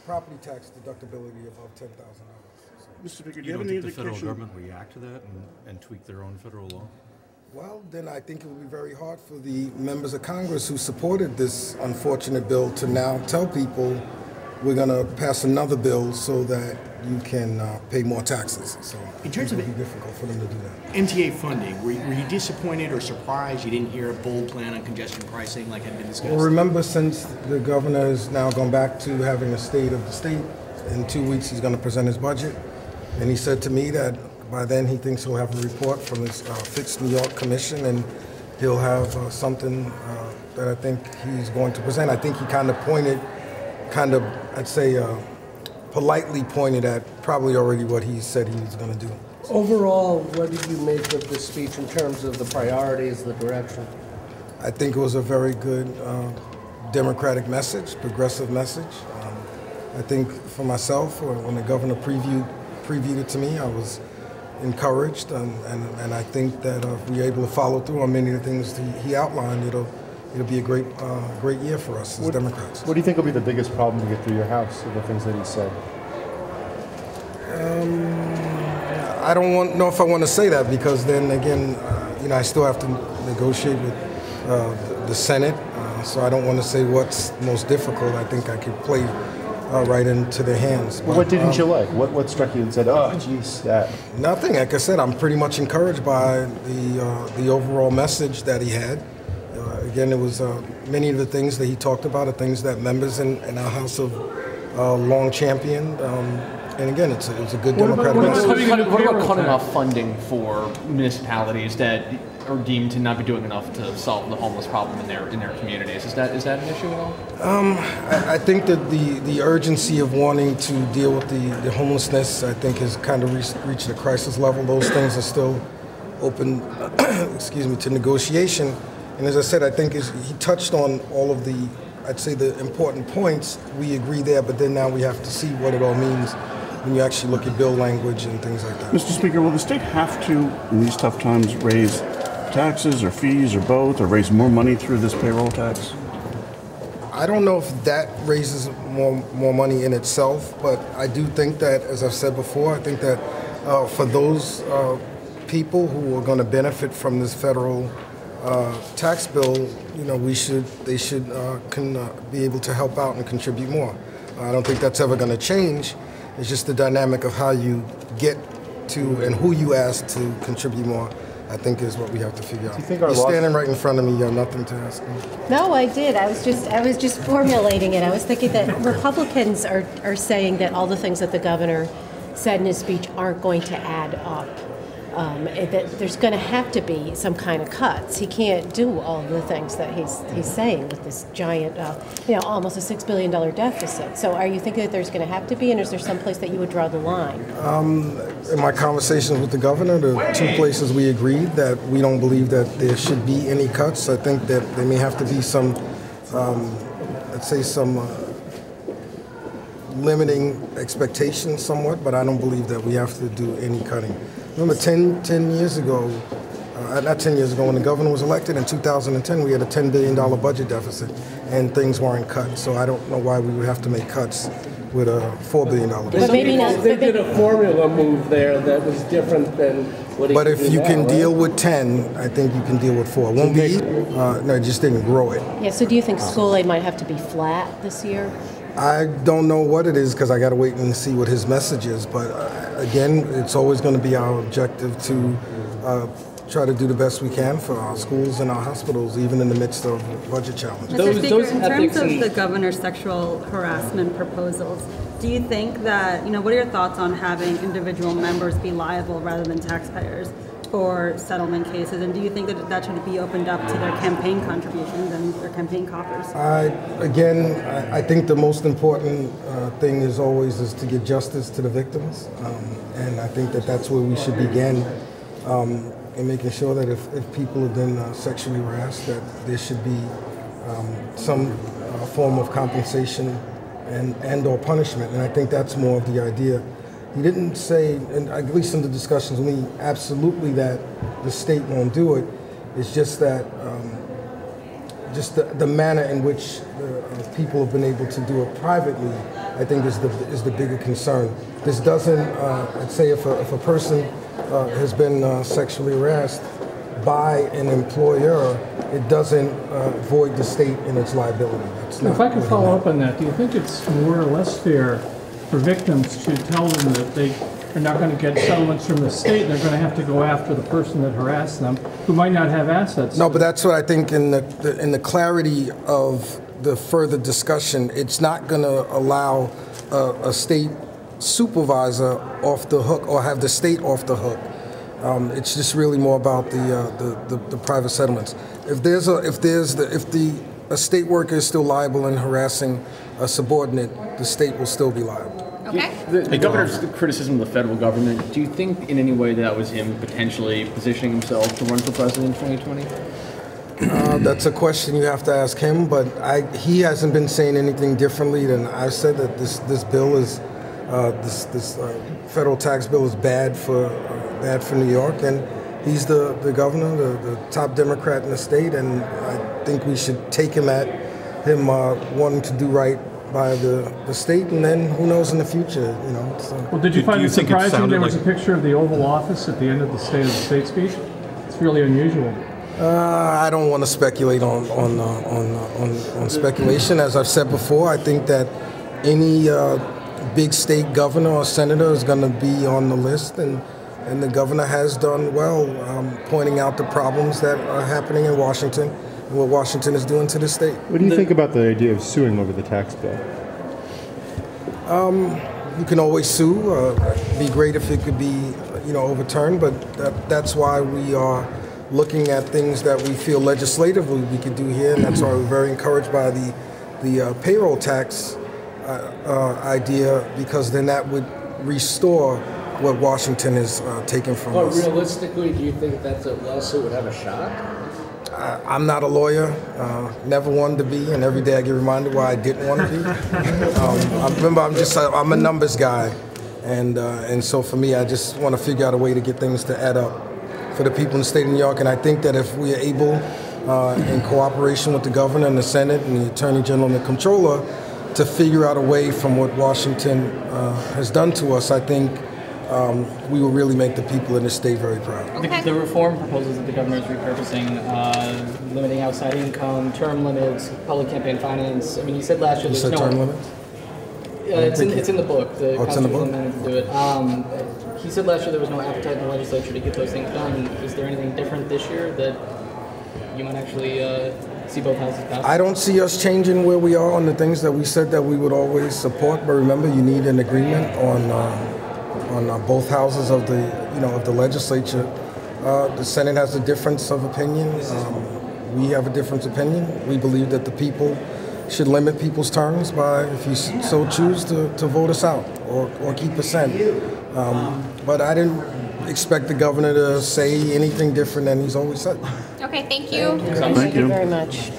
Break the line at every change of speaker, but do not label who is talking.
property tax deductibility of $10,000.
Mr. Speaker, do
You
you have
don't
any
think the federal
indication?
government react to that and tweak their own federal law?
Well, then I think it would be very hard for the members of Congress who supported this unfortunate bill to now tell people we're going to pass another bill so that you can pay more taxes. So
in terms of
it would be difficult for them to do that.
MTA funding, were you disappointed or surprised you didn't hear a bold plan on congestion pricing like had been discussed?
Well, remember, since the governor has now gone back to having a state of the state, in 2 weeks he's going to present his budget, and he said to me that by then he thinks he'll have a report from his Fixed New York Commission, and he'll have something that I think he's going to present. I think he I'd say, politely pointed at probably already what he said he was going to do.
Overall, what did you make of the speech in terms of the priorities, the direction?
I think it was a very good democratic message, progressive message. I think for myself, when the governor previewed it to me, I was encouraged, and I think that if we're able to follow through on many of the things he outlined, it'll be a great year for us as Democrats.
What do you think will be the biggest problem to get through your House of the things that he said?
I don't know if I want to say that, because then again, I still have to negotiate with the Senate, so I don't want to say what's most difficult. I think I could play right into their hands.
Well, what didn't you like? What struck you and said, oh, geez, that?
Nothing. Like I said, I'm pretty much encouraged by the overall message that he had. Again, it was many of the things that he talked about are things that members in our House have long championed. And again, it was a good Democratic message.
What about cutting off funding for municipalities that are deemed to not be doing enough to solve the homeless problem in their communities? Is that an issue at all?
I think that the urgency of wanting to deal with the homelessness, I think, has kind of reached a crisis level. Those things are still open, to negotiation. And as I said, I think he touched on all of the, I'd say, the important points. We agree there, but then now we have to see what it all means when you actually look at bill language and things like that.
Mr. Speaker, will the state have to, in these tough times, raise taxes or fees or both, or raise more money through this payroll tax?
I don't know if that raises more money in itself, but I do think that, as I've said before, I think that for those people who are going to benefit from this federal tax bill, they should be able to help out and contribute more. I don't think that's ever going to change. It's just the dynamic of how you get to and who you ask to contribute more, I think, is what we have to figure out. You're standing right in front of me. You have nothing to ask me.
No, I did. I was just formulating it. I was thinking that Republicans are saying that all the things that the governor said in his speech aren't going to add up. That there's going to have to be some kind of cuts. He can't do all of the things that he's saying with this giant, almost a $6 billion deficit. So are you thinking that there's going to have to be, and is there some place that you would draw the line?
In my conversations with the governor, the two places we agreed that we don't believe that there should be any cuts. I think that there may have to be some, limiting expectations somewhat, but I don't believe that we have to do any cutting. Remember 10 years ago, not 10 years ago, when the governor was elected in 2010, we had a $10 billion budget deficit, and things weren't cut. So I don't know why we would have to make cuts with a $4 billion budget.
But maybe not. They did a formula move there that was different than what he
But
can
if
do
you
now,
can
right?
deal with 10, I think you can deal with 4. It won't be, no, it just didn't grow it.
Yeah, so do you think school aid might have to be flat this year?
I don't know what it is, because I got to wait and see what his message is. But again, it's always going to be our objective to try to do the best we can for our schools and our hospitals, even in the midst of budget challenges.
Mr. Speaker, in terms of the governor's sexual harassment proposals, do you think that, what are your thoughts on having individual members be liable rather than taxpayers for settlement cases? And do you think that should be opened up to their campaign contributions and their campaign coffers?
I think the most important thing is to get justice to the victims. And I think that that's where we should begin in making sure that if people have been sexually harassed, that there should be some form of compensation and or punishment. And I think that's more of the idea. He didn't say, and at least in the discussions with me, absolutely that the state won't do it. It's just that, the manner in which people have been able to do it privately I think is the bigger concern. This doesn't, I'd say if a person has been sexually harassed by an employer, it doesn't void the state in its liability. That's not
if I could
what it
follow
meant.
up on that, do you think it's more or less fair for victims to tell them that they are not going to get settlements from the state, and they're going to have to go after the person that harassed them, who might not have assets?
No, but that's what I think in the clarity of the further discussion, it's not going to allow a state supervisor off the hook or have the state off the hook. It's just really more about the private settlements. If a state worker is still liable in harassing a subordinate, the state will still be liable.
Okay.
The governor's criticism of the federal government, do you think in any way that was him potentially positioning himself to run for president in 2020?
That's a question you have to ask him, but he hasn't been saying anything differently than I've said, that this bill is, this federal tax bill is bad for New York, and he's the governor, the top Democrat in the state, and I think we should take him at him wanting to do right by the state, and then who knows in the future, you know. So.
Well, did you find it surprising there was a picture of the Oval Office at the end of the State of the State speech? It's really unusual.
I don't want to speculate on speculation. As I've said before, I think that any big state governor or senator is going to be on the list, and the governor has done well pointing out the problems that are happening in Washington and what Washington is doing to the state.
What do you think about the idea of suing over the tax bill?
You can always sue. It'd be great if it could be, overturned, but that's why we are looking at things that we feel legislatively we could do here, and that's why we're very encouraged by the payroll tax idea, because then that would restore what Washington is taking from us.
But realistically, do you think that the lawsuit would have a shot?
I'm not a lawyer, never wanted to be, and every day I get reminded why I didn't want to be. I'm a numbers guy, and so for me, I just want to figure out a way to get things to add up for the people in the state of New York, and I think that if we are able, in cooperation with the governor and the Senate and the Attorney General and the Comptroller, to figure out a way from what Washington has done to us, I think we will really make the people in the state very proud.
Okay.
The reform proposals that the governor is repurposing, limiting outside income, term limits, public campaign finance. I mean, you said last year
You
there's
said
no
term limits?
It's in the book. The
it's in the book?
Constitutional amendment to do it. He said last year there was no appetite in the legislature to get those things done. Is there anything different this year that you might actually see both houses pass?
I don't see us changing where we are on the things that we said that we would always support. But remember, you need an agreement on both houses of the legislature. The Senate has a difference of opinion. We have a different opinion. We believe that the people should limit people's terms by, if you so choose, to vote us out or keep assent. But I didn't expect the governor to say anything different than he's always said.
Okay, thank you.
Thank you very much.